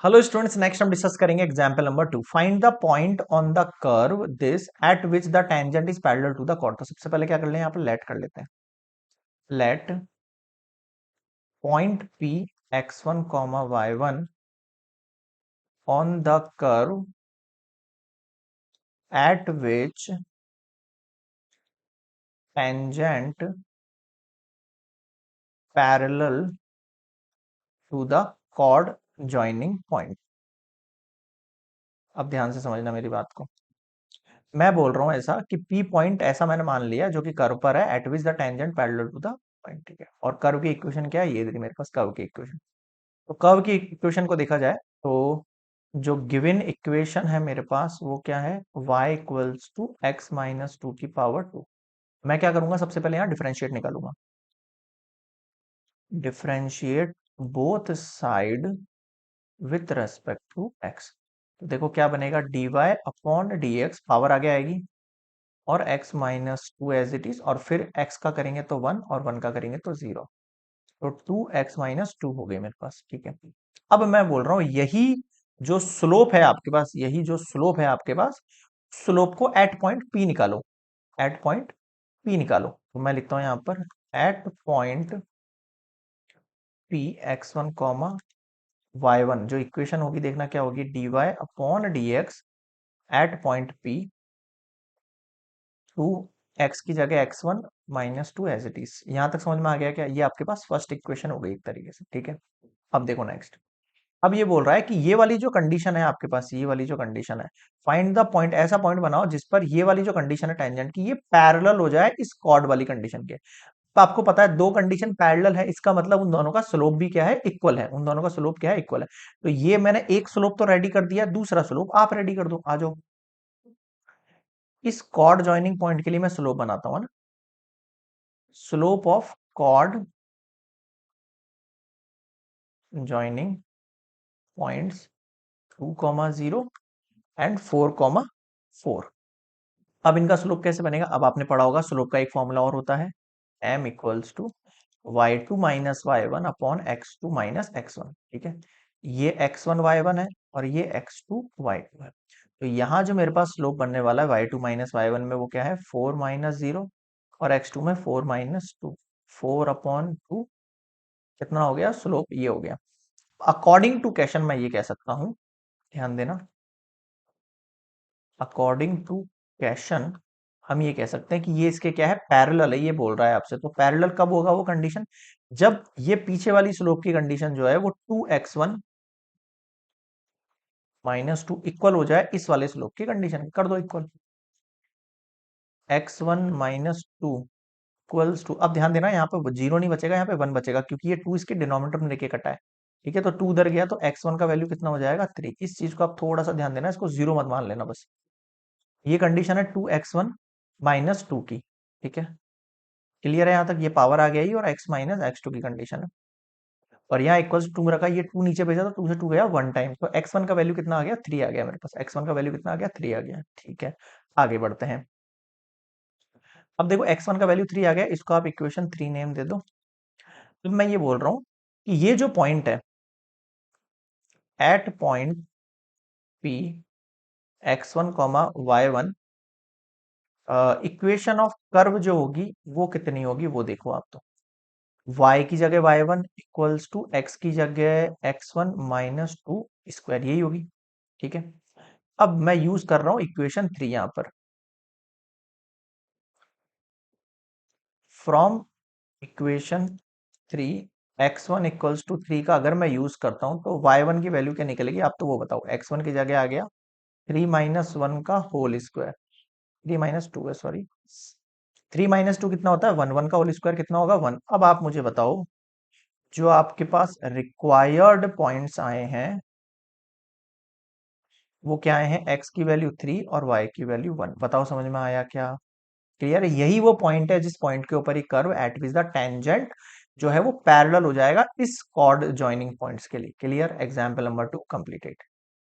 Hello students, next हम discuss करेंगे example number 2। Find the point on the curve this at which the tangent is parallel to the chord. तो सबसे पहले क्या कर लें, यहाँ पर लेट कर लेते हैं। Let point P x1 comma y1 on the curve at which tangent parallel to the chord joining point. अब ध्यान से समझना मेरी बात को। मैं बोल रहा हूं ऐसा कि पी पॉइंट ऐसा मैंने मान लिया जो कि कर्व पर है, at which the tangent parallel to the point. ठीक है, और कर्व की इक्वेशन क्या है, ये देखिए मेरे पास कर्व की इक्वेशन। तो कर्व की इक्वेशन को देखा जाए तो जो गिवन इक्वेशन है मेरे पास वो क्या है, y equals to x minus two की पावर टू। मैं क्या करूंगा, सबसे पहले यहाँ डिफरेंशिएट निकालूंगा। Differentiate both side with respect to x। तो देखो क्या बनेगा, dy अपॉन dx, पावर आगे आएगी, और x minus two as it is, और फिर x का करेंगे तो वन, और वन का करेंगे तो जीरो। तो टू एक्स माइनस टू हो गई मेरे पास। ठीक है, अब मैं बोल रहा हूं यही जो स्लोप है आपके पास, यही जो स्लोप है आपके पास, स्लोप को एट पॉइंट पी निकालो। एट पॉइंट पी निकालो, तो मैं लिखता हूं यहां पर at point P x one comma y one. जो इक्वेशन होगी देखना क्या होगी, D Y upon D X at point P two x की जगह x one minus two as it is. यहां तक समझ में आ गया क्या, ये आपके पास फर्स्ट इक्वेशन हो गई एक तरीके से। ठीक है, अब देखो नेक्स्ट। अब ये बोल रहा है कि ये वाली जो कंडीशन है आपके पास, ये वाली जो कंडीशन है, फाइंड द पॉइंट, ऐसा पॉइंट बनाओ जिस पर ये वाली जो कंडीशन है टेंजेंट की, ये पैरेलल हो जाए इस कॉर्ड वाली कंडीशन के। तो आपको पता है दो कंडीशन पैरेलल है, इसका मतलब उन दोनों का स्लोप भी क्या है, इक्वल है। उन दोनों का स्लोप क्या है, इक्वल है। तो ये मैंने एक स्लोप तो रेडी कर दिया, दूसरा स्लोप आप रेडी कर दो, आ जाओ। इस कॉर्ड ज्वाइनिंग पॉइंट के लिए मैं स्लोप बनाता हूं ना, slope of chord joining points 2,0 and 4,4। अब इनका स्लोप कैसे बनेगा, अब आपने पढ़ा होगा स्लोप का एक फॉर्मूला और होता है, m equals to y two minus y one upon x two minus x one. ठीक है, ये x1 y1 है और ये x2 y2 है। तो यहाँ जो मेरे पास स्लोप बनने वाला है y2 माइनस y1 में, वो क्या है, 4 माइनस जीरो, और x2 में 4 माइनस टू, 4 अपॉन टू। कितना हो गया स्लोप, ये हो गया। अकॉर्डिंग टू क्वेश्चन मैं ये कह सकता हूं, ध्यान देना, अकॉर्डिंग टू क्वेश्चन हम ये कह सकते हैं कि ये इसके क्या है, पैरेलल है। ये बोल रहा है आपसे, तो पैरेलल कब होगा वो कंडीशन, जब ये पीछे वाली स्लोप की कंडीशन जो है वो 2x1 माइनस टू इक्वल हो जाए इस वाले स्लोप की कंडीशन। कर दो equal, x1 minus two equals two. अब ध्यान देना, यहाँ पे जीरो नहीं बचेगा, यहाँ पे वन बचेगा, क्योंकि ये टू इसके डिनोमिनेटर में लेके कटा है। ठीक है, तो टू उधर गया तो x1 का वैल्यू कितना हो जाएगा, 3। इस चीज को आप थोड़ा सा ध्यान देना, इसको जीरो मत मान लेना बस। ये कंडीशन है 2x1 माइनस टू की। ठीक है, क्लियर है यहाँ तक, ये पावर आ गया ही, और x माइनस एक्स टू की कंडीशन है। और यहाँ इक्वल्स टू रखा, ये टू नीचे भेजा तो टू से टू गया वन टाइम, तो x1 का वैल्यू कितना आ गया, 3 आ गया मेरे पास। x1 का वैल्यू कितना आ गया, 3 आ गया। ठीक है, आगे बढ़ते हैं। अब देखो x1 का वैल्यू 3 आ गया, इसको आप इक्वेशन 3 नेम दे दो। तो मैं ये बोल रहा हूं कि ये जो पॉइंट है, at point p x1 comma y1, equation of curve जो होगी वो कितनी होगी, वो देखो आप। तो y की जगह y1 इक्वल्स टू x की जगह x1 माइनस टू स्क्वायर, यही होगी। ठीक है, अब मैं यूज कर रहा हूं इक्वेशन 3 यहां पर। From equation 3 x1 equals to 3 का अगर मैं यूज करता हूं तो y1 की वैल्यू क्या निकलेगी, आप तो वो बताओ। x1 की जगह आ गया 3 माइनस वन का होल स्क्वायर, 3 - 2 है, सॉरी, 3 - 2 कितना होता है, वन, वन का होल स्क्वायर कितना होगा, वन। अब आप मुझे बताओ, जो आपके पास रिक्वायर्ड पॉइंट्स आए हैं वो क्या आए हैं, x की वैल्यू 3 और y की वैल्यू 1। बताओ समझ में आया क्या, क्लियर है। यही वो पॉइंट है जिस पॉइंट के ऊपर ये curve at which the tangent जो है वो पैरेलल हो जाएगा इस कॉर्ड ज्वाइनिंग पॉइंट्स के लिए। Clear, example number 2 completed.